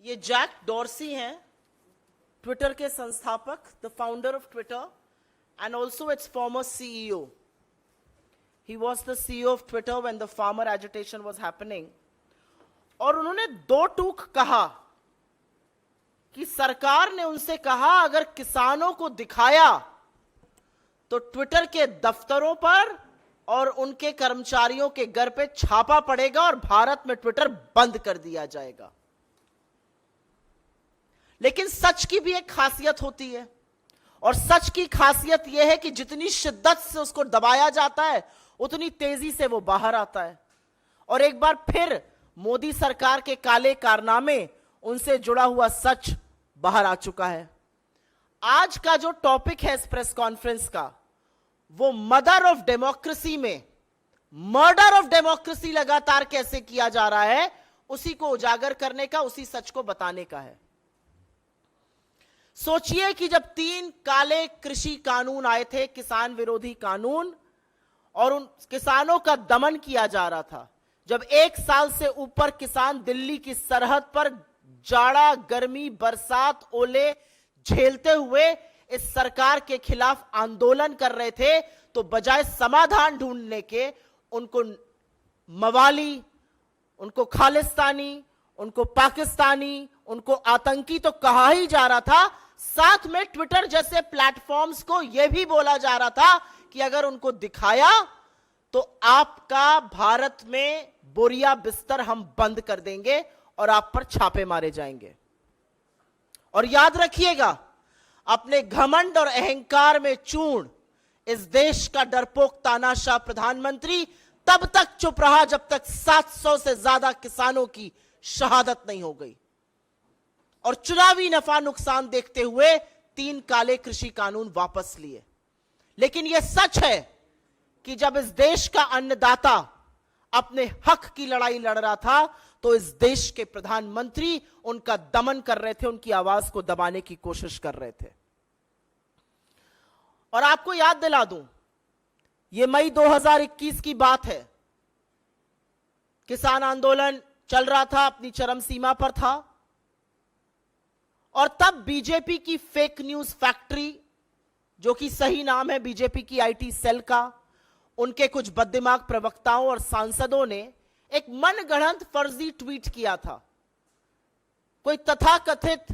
ये Jack Dorsey हैं, Twitter के संस्थापक, the founder of Twitter and also it's farmer CEO. He was the CEO of Twitter when the farmer agitation was happening. और उन्होंने दो टूक कहा कि सरकार ने उनसे कहा अगर किसानों को दिखाया तो ट्विटर के दफ्तरों पर और उनके कर्मचारियों के घर पे छापा पड़ेगा और भारत में ट्विटर बंद कर दिया जाएगा. लेकिन सच की भी एक खासियत होती है, और सच की खासियत यह है कि जितनी शिद्दत से उसको दबाया जाता है उतनी तेजी से वो बाहर आता है. और एक बार फिर मोदी सरकार के काले कारनामे, उनसे जुड़ा हुआ सच बाहर आ चुका है. आज का जो टॉपिक है इस प्रेस कॉन्फ्रेंस का, वो मदर ऑफ डेमोक्रेसी में मर्डर ऑफ डेमोक्रेसी लगातार कैसे किया जा रहा है, उसी को उजागर करने का, उसी सच को बताने का है. सोचिए कि जब 3 काले कृषि कानून आए थे, किसान विरोधी कानून, और उन किसानों का दमन किया जा रहा था, जब 1 साल से ऊपर किसान दिल्ली की सरहद पर जाड़ा, गर्मी, बरसात, ओले झेलते हुए इस सरकार के खिलाफ आंदोलन कर रहे थे, तो बजाय समाधान ढूंढने के उनको मवाली, उनको खालिस्तानी, उनको पाकिस्तानी, उनको आतंकी तो कहा ही जा रहा था. साथ में ट्विटर जैसे प्लेटफॉर्म्स को यह भी बोला जा रहा था कि अगर उनको दिखाया तो आपका भारत में बोरिया बिस्तर हम बंद कर देंगे और आप पर छापे मारे जाएंगे. और याद रखिएगा, अपने घमंड और अहंकार में चूर्ण इस देश का डरपोक तानाशाह प्रधानमंत्री तब तक चुप रहा जब तक 700 से ज्यादा किसानों की शहादत नहीं हो गई. और चुनावी नफा नुकसान देखते हुए 3 काले कृषि कानून वापस लिए. लेकिन यह सच है कि जब इस देश का अन्नदाता अपने हक की लड़ाई लड़ रहा था, तो इस देश के प्रधानमंत्री उनका दमन कर रहे थे, उनकी आवाज को दबाने की कोशिश कर रहे थे. और आपको याद दिला दूं, यह मई 2021 की बात है. किसान आंदोलन चल रहा था, अपनी चरम सीमा पर था, और तब बीजेपी की फेक न्यूज फैक्ट्री, जो कि सही नाम है बीजेपी की आईटी सेल का, उनके कुछ बददिमाग प्रवक्ताओं और सांसदों ने एक मनगढ़ंत फर्जी ट्वीट किया था, कोई तथाकथित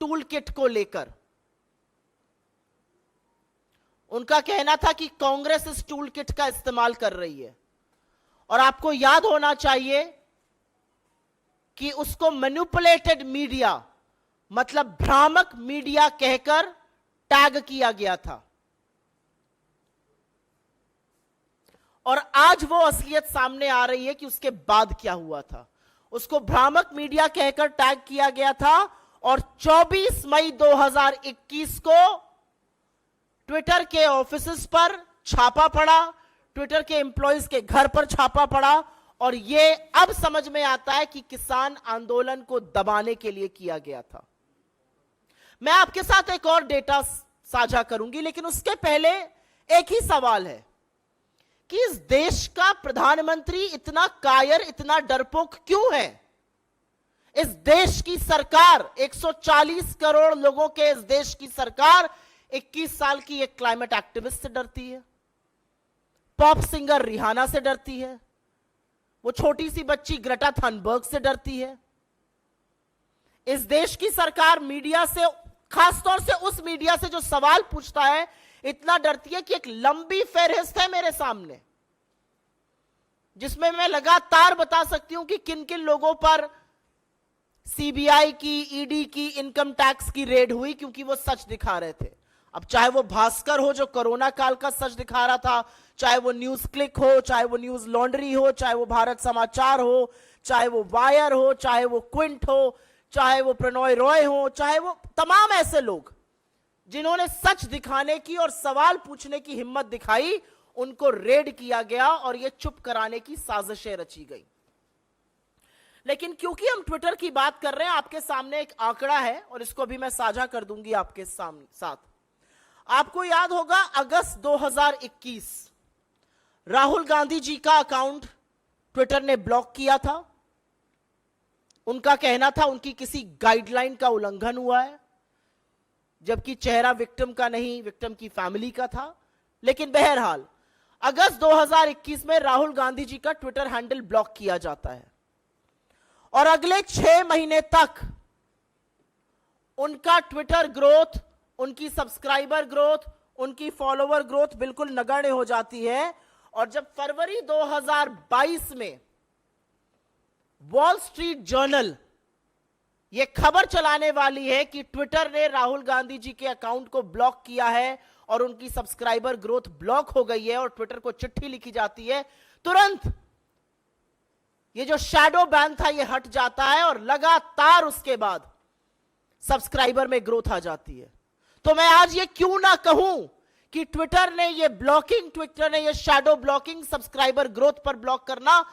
टूल किट को लेकर. उनका कहना था कि कांग्रेस इस टूल किट का इस्तेमाल कर रही है. और आपको याद होना चाहिए कि उसको मैनिपुलेटेड मीडिया, मतलब भ्रामक मीडिया कहकर टैग किया गया था. और आज वो असलियत सामने आ रही है कि उसके बाद क्या हुआ था. उसको भ्रामक मीडिया कहकर टैग किया गया था, और 24 मई 2021 को ट्विटर के ऑफिसेस पर छापा पड़ा, ट्विटर के एम्प्लॉइज के घर पर छापा पड़ा. और यह अब समझ में आता है कि किसान आंदोलन को दबाने के लिए किया गया था. मैं आपके साथ एक और डेटा साझा करूंगी, लेकिन उसके पहले एक ही सवाल है कि इस देश का प्रधानमंत्री इतना कायर, इतना डरपोक क्यों है? इस देश की सरकार, 140 करोड़ लोगों के इस देश की सरकार 21 साल की एक क्लाइमेट एक्टिविस्ट से डरती है, पॉप सिंगर रिहाना से डरती है, वो छोटी सी बच्ची ग्रेटा थनबर्ग से डरती है. इस देश की सरकार मीडिया से, खासतौर से उस मीडिया से जो सवाल पूछता है, इतना डरती है कि एक लंबी फेहरिस्त है मेरे सामने, जिसमें मैं लगातार बता सकती हूं कि किन किन लोगों पर सीबीआई की, ईडी की, इनकम टैक्स की रेड हुई, क्योंकि वो सच दिखा रहे थे. अब चाहे वो भास्कर हो जो कोरोना काल का सच दिखा रहा था, चाहे वो न्यूज क्लिक हो, चाहे वो न्यूज लॉन्ड्री हो, चाहे वो भारत समाचार हो, चाहे वो वायर हो, चाहे वो क्विंट हो, चाहे वो प्रणॉय रॉय हो, चाहे वो तमाम ऐसे लोग जिन्होंने सच दिखाने की और सवाल पूछने की हिम्मत दिखाई, उनको रेड किया गया और ये चुप कराने की साजिशें रची गई. लेकिन क्योंकि हम ट्विटर की बात कर रहे हैं, आपके सामने एक आंकड़ा है और इसको भी मैं साझा कर दूंगी आपके साथ. आपको याद होगा अगस्त 2021 राहुल गांधी जी का अकाउंट ट्विटर ने ब्लॉक किया था. उनका कहना था उनकी किसी गाइडलाइन का उल्लंघन हुआ है, जबकि चेहरा विक्टिम का नहीं, विक्टिम की फैमिली का था। लेकिन बहरहाल अगस्त 2021 में राहुल गांधी जी का ट्विटर हैंडल ब्लॉक किया जाता है और अगले 6 महीने तक उनका ट्विटर ग्रोथ, उनकी सब्सक्राइबर ग्रोथ, उनकी फॉलोवर ग्रोथ बिल्कुल नगण्य हो जाती है। और जब फरवरी 2022 में वॉल स्ट्रीट जर्नल यह खबर चलाने वाली है कि ट्विटर ने राहुल गांधी जी के अकाउंट को ब्लॉक किया है और उनकी सब्सक्राइबर ग्रोथ ब्लॉक हो गई है और ट्विटर को चिट्ठी लिखी जाती है, तुरंत ये जो शैडो बैन था ये हट जाता है और लगातार उसके बाद सब्सक्राइबर में ग्रोथ आ जाती है। तो मैं आज ये क्यों ना कहूं कि ट्विटर ने ये ब्लॉकिंग, ट्विटर ने ये शैडो ब्लॉकिंग, सब्सक्राइबर ग्रोथ पर ब्लॉक करना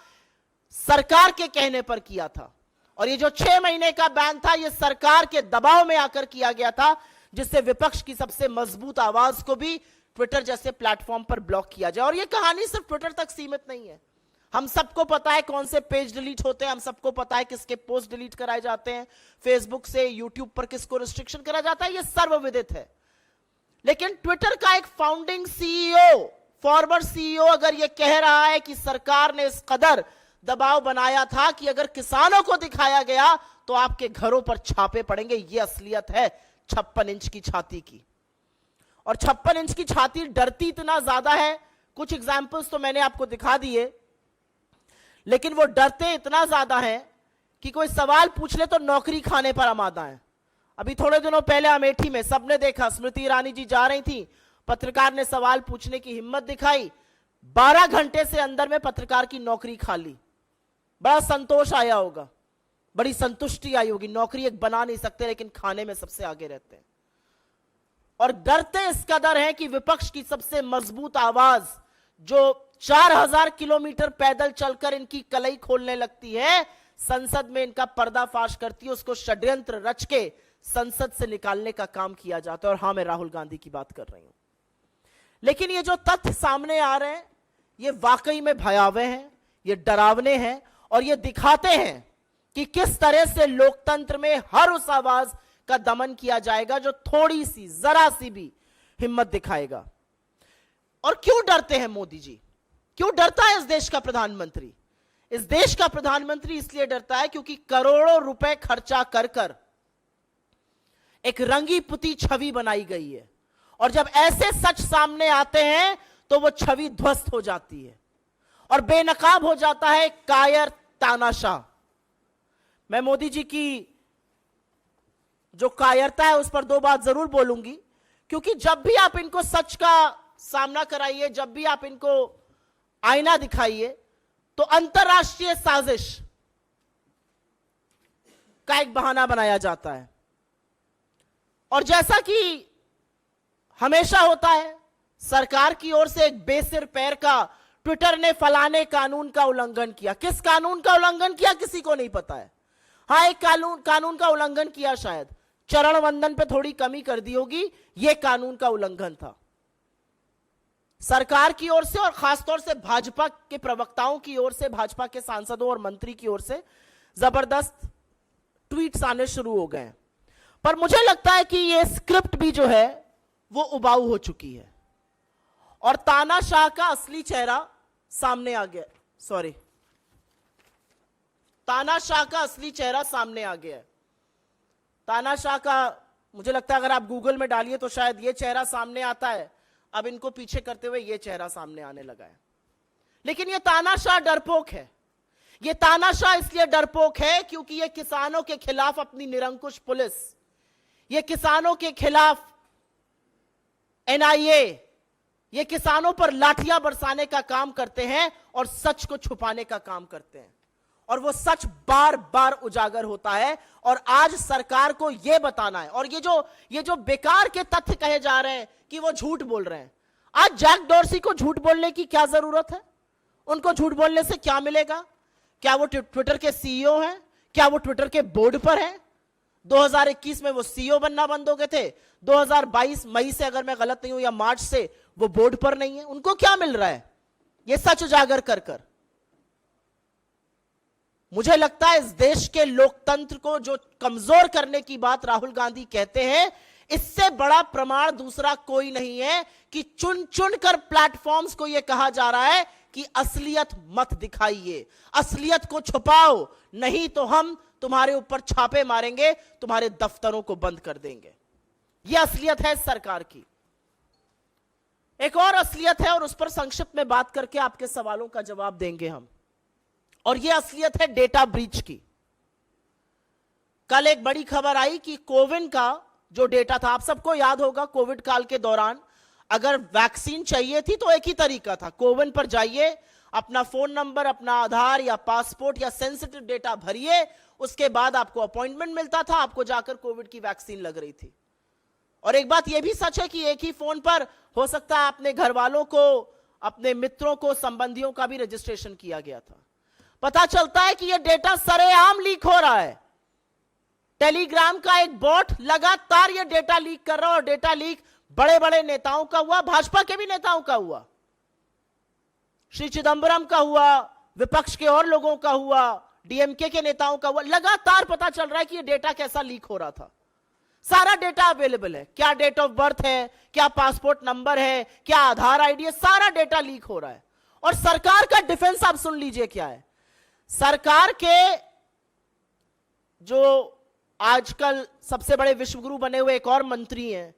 सरकार के कहने पर किया था। और ये जो 6 महीने का बैन था ये सरकार के दबाव में आकर किया गया था, जिससे विपक्ष की सबसे मजबूत आवाज को भी ट्विटर जैसे प्लेटफॉर्म पर ब्लॉक किया जाए। और ये कहानी सिर्फ ट्विटर तक सीमित नहीं है। हम सबको पता है कौन से पेज डिलीट होते हैं, हम सबको पता है किसके पोस्ट डिलीट कराए जाते हैं, फेसबुक से, यूट्यूब पर किसको रिस्ट्रिक्शन करा जाता है, ये सर्वविदित है। लेकिन ट्विटर का एक फाउंडिंग सीईओ, फॉर्मर सीईओ अगर ये कह रहा है कि सरकार ने इस कदर दबाव बनाया था कि अगर किसानों को दिखाया गया तो आपके घरों पर छापे पड़ेंगे, ये असलियत है 56 इंच की छाती की। और 56 इंच की छाती डरती इतना ज्यादा है, कुछ एग्जाम्पल्स तो मैंने आपको दिखा दिए, लेकिन वो डरते इतना ज्यादा है कि कोई सवाल पूछ ले तो नौकरी खाने पर आमादा है। अभी थोड़े दिनों पहले अमेठी में सबने देखा, स्मृति ईरानी जी जा रही थी, पत्रकार ने सवाल पूछने की हिम्मत दिखाई, 12 घंटे से अंदर में पत्रकार की नौकरी खा ली। बड़ा संतोष आया होगा, बड़ी संतुष्टि आई होगी। नौकरी एक बना नहीं सकते लेकिन खाने में सबसे आगे रहते हैं। और डरते इस कदर हैं कि विपक्ष की सबसे मजबूत आवाज जो 4000 किलोमीटर पैदल चलकर इनकी कलई खोलने लगती है, संसद में इनका पर्दाफाश करती है, उसको षड्यंत्र रच के संसद से निकालने का काम किया जाता है। और हां, मैं राहुल गांधी की बात कर रही हूं। लेकिन ये जो तथ्य सामने आ रहे हैं ये वाकई में भयावह हैं, ये डरावने हैं और ये दिखाते हैं कि किस तरह से लोकतंत्र में हर उस आवाज का दमन किया जाएगा जो थोड़ी सी, जरा सी भी हिम्मत दिखाएगा। और क्यों डरते हैं मोदी जी? क्यों डरता है इस देश का प्रधानमंत्री? इस देश का प्रधानमंत्री इसलिए डरता है क्योंकि करोड़ों रुपए खर्चा कर कर एक रंगी पुती छवि बनाई गई है और जब ऐसे सच सामने आते हैं तो वो छवि ध्वस्त हो जाती है और बेनकाब हो जाता है कायर तानाशाह। मैं मोदी जी की जो कायरता है उस पर 2 बात जरूर बोलूंगी, क्योंकि जब भी आप इनको सच का सामना कराइए, जब भी आप इनको आईना दिखाइए, तो अंतरराष्ट्रीय साजिश का एक बहाना बनाया जाता है। और जैसा कि हमेशा होता है, सरकार की ओर से एक बेसिर पैर का ट्विटर ने फलाने कानून का उल्लंघन किया। किस कानून का उल्लंघन किया किसी को नहीं पता है। हां, एक कानून का उल्लंघन किया, शायद चरण वंदन पे थोड़ी कमी कर दी होगी, यह कानून का उल्लंघन था। सरकार की ओर से और खासतौर से भाजपा के प्रवक्ताओं की ओर से, भाजपा के सांसदों और मंत्री की ओर से जबरदस्त ट्वीट्स आने शुरू हो गए। पर मुझे लगता है कि यह स्क्रिप्ट भी जो है वो उबाऊ हो चुकी है और तानाशाह का असली चेहरा सामने आ गया। सॉरी, तानाशाह का असली चेहरा सामने आ गया है। तानाशाह का मुझे लगता है अगर आप गूगल में डालिए तो शायद ये चेहरा सामने आता है। अब इनको पीछे करते हुए ये चेहरा सामने आने लगा है। लेकिन ये तानाशाह डरपोक है। ये तानाशाह इसलिए डरपोक है क्योंकि ये किसानों के खिलाफ अपनी निरंकुश पुलिस, ये किसानों के खिलाफ एनआईए, ये किसानों पर लाठियां बरसाने का काम करते हैं और सच को छुपाने का काम करते हैं। और वो सच बार बार उजागर होता है और आज सरकार को यह बताना है। और ये जो बेकार के तथ्य कहे जा रहे हैं कि वो झूठ बोल रहे हैं, आज जैक डॉर्सी को झूठ बोलने की क्या जरूरत है? उनको झूठ बोलने से क्या मिलेगा? क्या वो ट्विटर के सीईओ हैं? क्या वो ट्विटर के बोर्ड पर हैं? 2021 में वो सीईओ बनना बंद हो गए थे, 2022 मई से अगर मैं गलत नहीं हूं या मार्च से वो बोर्ड पर नहीं है। उनको क्या मिल रहा है ये सच उजागर कर कर? मुझे लगता है इस देश के लोकतंत्र को जो कमजोर करने की बात राहुल गांधी कहते हैं, इससे बड़ा प्रमाण दूसरा कोई नहीं है कि चुन चुन कर प्लेटफॉर्म्स को यह कहा जा रहा है कि असलियत मत दिखाइए, असलियत को छुपाओ, नहीं तो हम तुम्हारे ऊपर छापे मारेंगे, तुम्हारे दफ्तरों को बंद कर देंगे। यह असलियत है सरकार की। एक और असलियत है और उस पर संक्षिप्त में बात करके आपके सवालों का जवाब देंगे हम, और यह असलियत है डेटा ब्रीच की। कल एक बड़ी खबर आई कि कोविन का जो डेटा था, आप सबको याद होगा कोविड काल के दौरान अगर वैक्सीन चाहिए थी तो एक ही तरीका था, कोविन पर जाइए, अपना फोन नंबर, अपना आधार या पासपोर्ट या सेंसिटिव डेटा भरिए, उसके बाद आपको अपॉइंटमेंट मिलता था, आपको जाकर कोविड की वैक्सीन लग रही थी। और एक बात यह भी सच है कि एक ही फोन पर हो सकता है अपने घर वालों को, अपने मित्रों को, संबंधियों का भी रजिस्ट्रेशन किया गया था। पता चलता है कि यह डेटा सरेआम लीक हो रहा है। टेलीग्राम का एक बॉट लगातार यह डेटा लीक कर रहा है, और डेटा लीक बड़े बड़े नेताओं का हुआ, भाजपा के भी नेताओं का हुआ, श्री चिदंबरम का हुआ, विपक्ष के और लोगों का हुआ, डीएमके के नेताओं का हुआ। लगातार पता चल रहा है कि यह डेटा कैसा लीक हो रहा था। सारा डेटा अवेलेबल है, क्या डेट ऑफ बर्थ है, क्या पासपोर्ट नंबर है, क्या आधार आईडी है, सारा डेटा लीक हो रहा है। और सरकार का डिफेंस आप सुन लीजिए क्या है। सरकार के जो आजकल सबसे बड़े विश्वगुरु बने हुए एक और मंत्री हैं,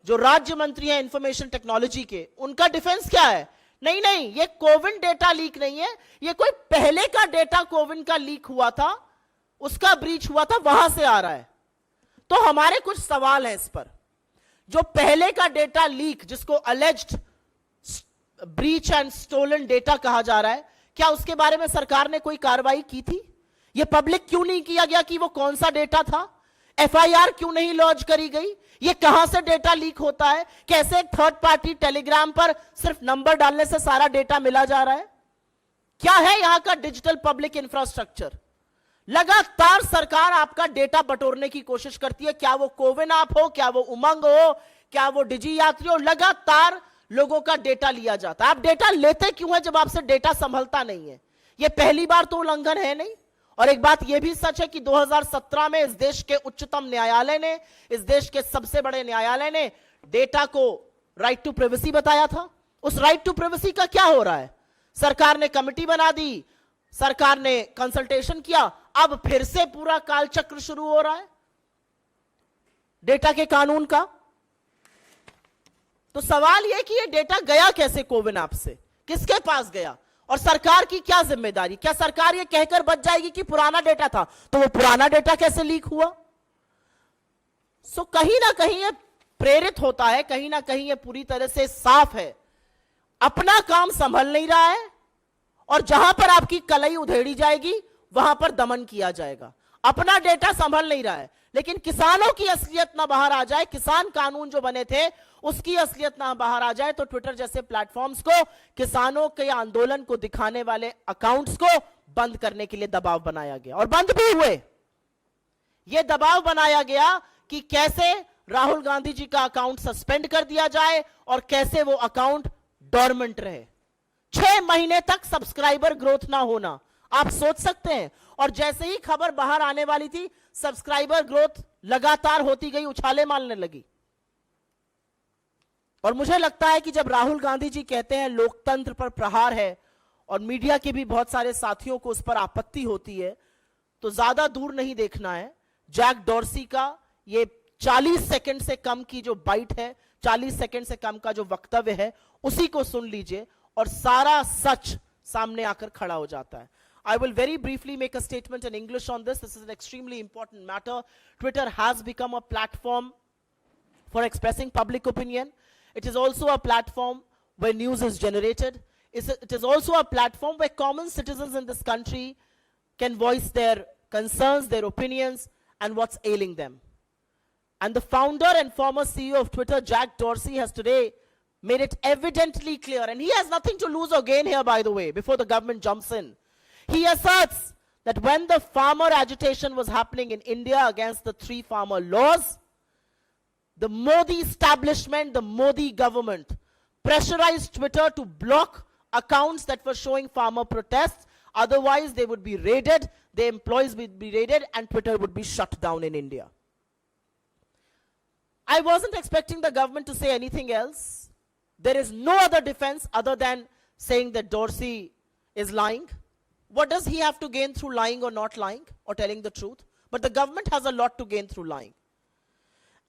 जो राज्य मंत्री हैं इंफॉर्मेशन टेक्नोलॉजी के, उनका डिफेंस क्या है? नहीं नहीं, ये कोविन डेटा लीक नहीं है, ये कोई पहले का डेटा कोविन का लीक हुआ था, उसका ब्रीच हुआ था, वहां से आ रहा है। तो हमारे कुछ सवाल हैं इस पर। जो पहले का डेटा लीक, जिसको alleged breach and stolen data कहा जा रहा है, क्या उसके बारे में सरकार ने कोई कार्रवाई की थी? यह पब्लिक क्यों नहीं किया गया कि वो कौन सा डेटा था? एफआईआर क्यों नहीं लॉन्च करी गई? ये कहां से डेटा लीक होता है? कैसे एक थर्ड पार्टी टेलीग्राम पर सिर्फ नंबर डालने से सारा डेटा मिला जा रहा है? क्या है यहां का डिजिटल पब्लिक इंफ्रास्ट्रक्चर? लगातार सरकार आपका डेटा बटोरने की कोशिश करती है, क्या वो कोविन ऐप हो, क्या वो उमंग हो, क्या वो डिजी यात्री हो, लगातार लोगों का डेटा लिया जाता है। आप डेटा लेते क्यों है जब आपसे डेटा संभलता नहीं है? यह पहली बार तो उल्लंघन है नहीं। और एक बात यह भी सच है कि 2017 में इस देश के उच्चतम न्यायालय ने, इस देश के सबसे बड़े न्यायालय ने डेटा को राइट टू प्राइवेसी बताया था। उस राइट टू प्राइवेसी का क्या हो रहा है? सरकार ने कमेटी बना दी, सरकार ने कंसल्टेशन किया, अब फिर से पूरा कालचक्र शुरू हो रहा है डेटा के कानून का। तो सवाल यह कि यह डेटा गया कैसे कोविन ऐप से, किसके पास गया, और सरकार की क्या जिम्मेदारी? क्या सरकार यह कहकर बच जाएगी कि पुराना डेटा था, तो वो पुराना डेटा कैसे लीक हुआ? सो कहीं ना कहीं यह प्रेरित होता है, कहीं ना कहीं यह पूरी तरह से साफ है, अपना काम संभल नहीं रहा है, और जहां पर आपकी कलई उधेड़ी जाएगी वहां पर दमन किया जाएगा। अपना डेटा संभल नहीं रहा है, लेकिन किसानों की असलियत ना बाहर आ जाए, किसान कानून जो बने थे उसकी असलियत ना बाहर आ जाए, तो ट्विटर जैसे प्लेटफॉर्म्स को, किसानों के आंदोलन को दिखाने वाले अकाउंट्स को बंद करने के लिए दबाव बनाया गया, और बंद भी हुए। यह दबाव बनाया गया कि कैसे राहुल गांधी जी का अकाउंट सस्पेंड कर दिया जाए और कैसे वो अकाउंट डोरमेंट रहे। 6 महीने तक सब्सक्राइबर ग्रोथ ना होना, आप सोच सकते हैं। और जैसे ही खबर बाहर आने वाली थी, सब्सक्राइबर ग्रोथ लगातार होती गई, उछाले मारने लगी। और मुझे लगता है कि जब राहुल गांधी जी कहते हैं लोकतंत्र पर प्रहार है, और मीडिया के भी बहुत सारे साथियों को उस पर आपत्ति होती है, तो ज्यादा दूर नहीं देखना है। जैक डॉर्सी का ये 40 सेकंड से कम की जो बाइट है, 40 सेकंड से कम का जो वक्तव्य है, उसी को सुन लीजिए और सारा सच सामने आकर खड़ा हो जाता है। I will very briefly make a statement in English on this. This is an extremely important matter. Twitter has become a platform for expressing public opinion. It is also a platform where news is generated. It is also a platform where common citizens in this country can voice their concerns, their opinions, and what's ailing them. And the founder and former CEO of Twitter, Jack Dorsey, has today made it evidently clear, and he has nothing to lose or gain here, by the way, before the government jumps in. He asserts that when the farmer agitation was happening in India against the 3 farmer laws, the Modi establishment, the Modi government pressurized Twitter to block accounts that were showing farmer protests Otherwise, they would be raided, their employees would be raided, and Twitter would be shut down in India. I wasn't expecting the government to say anything else. There is no other defense other than saying that Dorsey is lying. What does he have to gain through lying or not lying or telling the truth? But the government has a lot to gain through lying.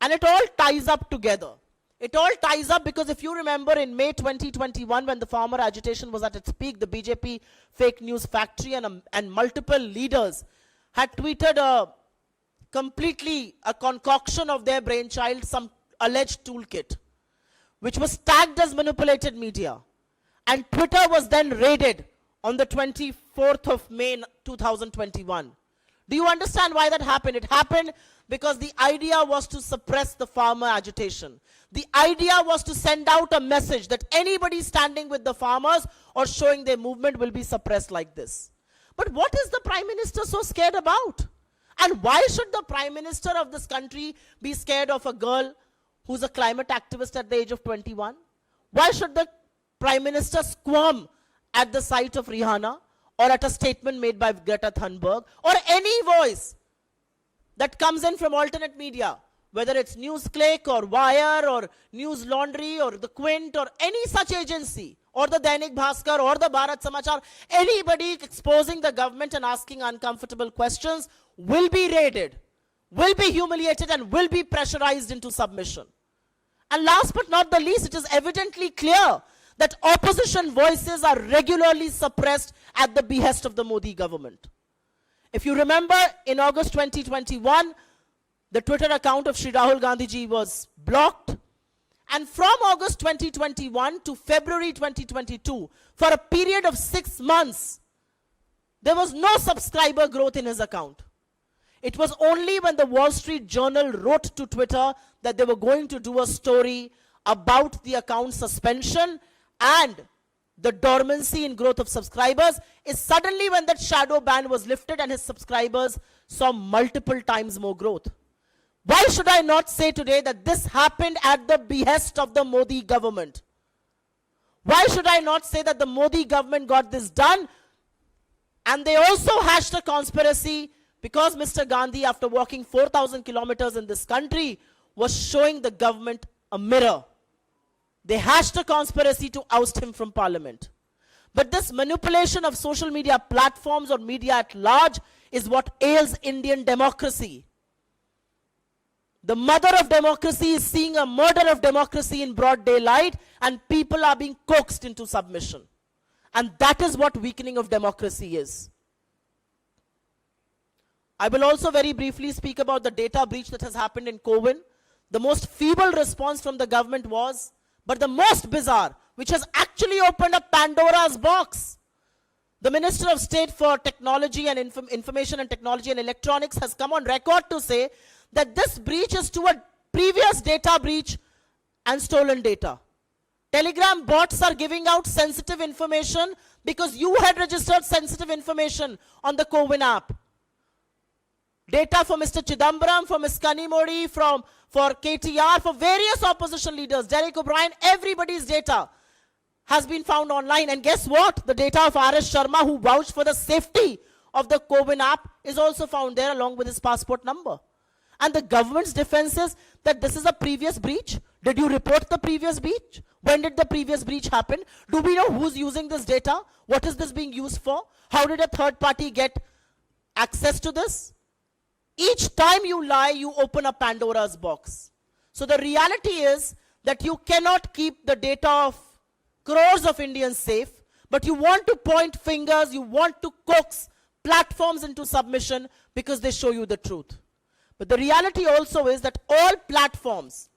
And it all ties up together. It all ties up because if you remember in May 2021, when the farmer agitation was at its peak, the BJP fake news factory and multiple leaders had tweeted a concoction of their brainchild, some alleged toolkit, which was tagged as manipulated media. And Twitter was then raided on the 24th of May 2021. Do you understand why that happened? It happened because the idea was to suppress the farmer agitation. The idea was to send out a message that anybody standing with the farmers or showing their movement will be suppressed like this. But what is the Prime Minister so scared about? And why should the Prime Minister of this country be scared of a girl who's a climate activist at the age of 21? Why should the Prime Minister squirm at the sight of Rihanna or at a statement made by Greta Thunberg or any voice that comes in from alternate media, whether it's Newsclick or Wire or News Laundry or the Quint or any such agency or the Dainik Bhaskar or the Bharat Samachar, anybody exposing the government and asking uncomfortable questions will be raided, will be humiliated and will be pressurized into submission. And last but not the least, it is evidently clear that opposition voices are regularly suppressed at the behest of the Modi government. If you remember, in August 2021, the Twitter account of Shri Rahul Gandhi ji was blocked. And from August 2021 to February 2022, for a period of 6 months, there was no subscriber growth in his account. It was only when the Wall Street Journal wrote to Twitter that they were going to do a story about the account suspension and the dormancy in growth of subscribers, is suddenly when that shadow ban was lifted and his subscribers saw multiple times more growth. Why should I not say today that this happened at the behest of the Modi government? Why should I not say that the Modi government got this done? And they also hashed a conspiracy because Mr. Gandhi, after walking 4,000 kilometers in this country, was showing the government a mirror. They hashed a conspiracy to oust him from parliament. But this manipulation of social media platforms or media at large is what ails Indian democracy. The mother of democracy is seeing a murder of democracy in broad daylight, and people are being coaxed into submission. And that is what weakening of democracy is. I will also very briefly speak about the data breach that has happened in CoWIN. The most feeble response from the government was, but the most bizarre, which has actually opened up Pandora's box. The Minister of State for Technology and Information and Technology and Electronics has come on record to say that this breach is to a previous data breach and stolen data. Telegram bots are giving out sensitive information because you had registered sensitive information on the CoWIN app. Data for Mr. Chidambaram, for Ms. Kanimori, for KTR, for various opposition leaders, Derek O'Brien, everybody's data has been found online. And guess what? The data of R.S. Sharma, who vouched for the safety of the CoWIN app, is also found there along with his passport number. And the government's defense is that this is a previous breach. Did you report the previous breach? When did the previous breach happen? Do we know who's using this data? What is this being used for? How did a third party get access to this? Each time you lie, you open a Pandora's box. So the reality is that you cannot keep the data of crores of Indians safe, but you want to point fingers, you want to coax platforms into submission because they show you the truth. But the reality also is that all platforms,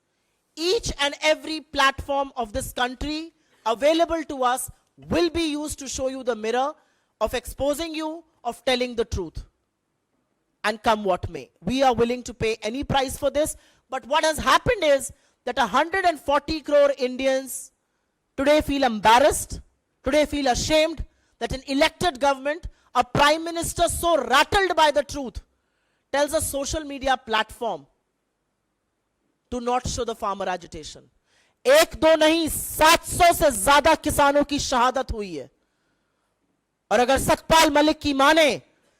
each and every platform of this country available to us will be used to show you the mirror of exposing you, of telling the truth. And come what may. We are willing to pay any price for this. But what has happened is that 140 crore Indians today feel embarrassed, today feel ashamed that an elected government, a prime minister so rattled by the truth, tells a social media platform to not show the farmer agitation. एक दो नहीं 700 से ज्यादा किसानों की शहादत हुई है और अगर सतपाल मलिक की माने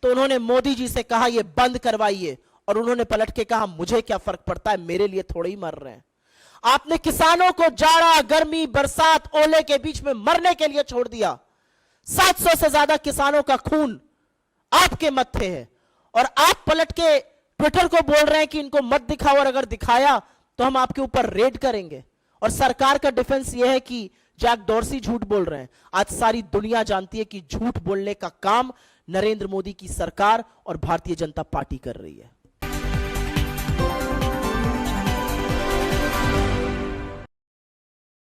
तो उन्होंने मोदी जी से कहा यह बंद करवाइए, और उन्होंने पलट के कहा मुझे क्या फर्क पड़ता है, मेरे लिए थोड़े ही मर रहे हैं। आपने किसानों को जाड़ा, गर्मी, बरसात, ओले के बीच में मरने के लिए छोड़ दिया। 700 से ज्यादा किसानों का खून आपके मत्थे है, और आप पलट के ट्विटर को बोल रहे हैं कि इनको मत दिखाओ, और अगर दिखाया तो हम आपके ऊपर रेड करेंगे। और सरकार का डिफेंस यह है कि जैक डॉर्सी झूठ बोल रहे हैं। आज सारी दुनिया जानती है कि झूठ बोलने का काम नरेंद्र मोदी की सरकार और भारतीय जनता पार्टी कर रही है।